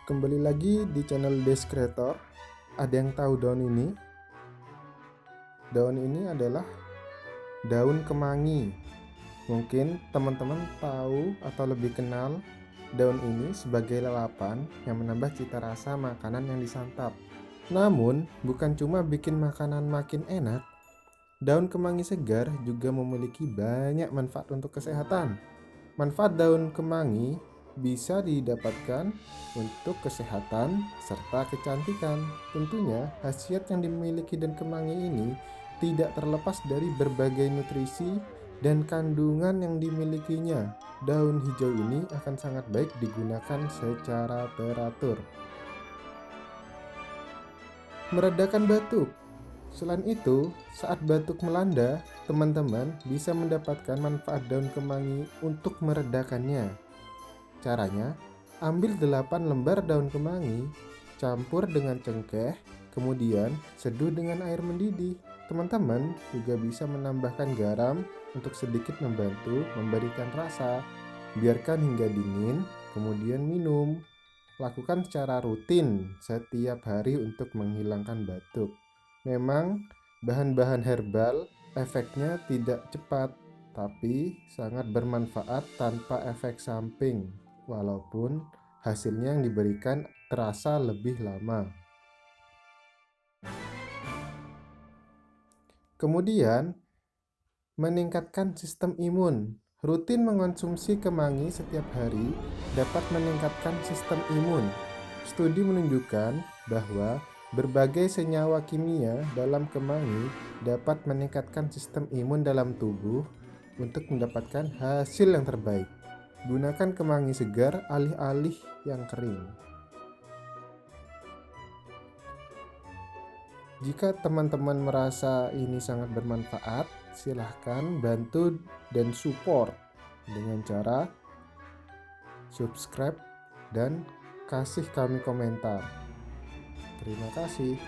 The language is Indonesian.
Kembali lagi di channel Desk Creator. Ada yang tahu daun ini? Daun ini adalah daun kemangi. Mungkin teman-teman tahu atau lebih kenal daun ini sebagai lalapan yang menambah cita rasa makanan yang disantap. Namun, bukan cuma bikin makanan makin enak, daun kemangi segar juga memiliki banyak manfaat untuk kesehatan. Manfaat daun kemangi bisa didapatkan untuk kesehatan serta kecantikan. Tentunya, khasiat yang dimiliki daun kemangi ini tidak terlepas dari berbagai nutrisi dan kandungan yang dimilikinya. Daun hijau ini akan sangat baik digunakan secara teratur. Meredakan batuk. Selain itu, saat batuk melanda, teman-teman bisa mendapatkan manfaat daun kemangi untuk meredakannya. Caranya, ambil 8 lembar daun kemangi, campur dengan cengkeh, kemudian seduh dengan air mendidih. Teman-teman juga bisa menambahkan garam untuk sedikit membantu memberikan rasa. Biarkan hingga dingin, kemudian minum. Lakukan secara rutin setiap hari untuk menghilangkan batuk. Memang bahan-bahan herbal efeknya tidak cepat, tapi sangat bermanfaat tanpa efek samping, walaupun hasilnya yang diberikan terasa lebih lama. Kemudian, meningkatkan sistem imun. Rutin mengonsumsi kemangi setiap hari dapat meningkatkan sistem imun. Studi menunjukkan bahwa berbagai senyawa kimia dalam kemangi dapat meningkatkan sistem imun dalam tubuh untuk mendapatkan hasil yang terbaik. Gunakan kemangi segar alih-alih yang kering. Jika teman-teman merasa ini sangat bermanfaat, silahkan bantu dan support dengan cara subscribe dan kasih kami komentar. Terima kasih.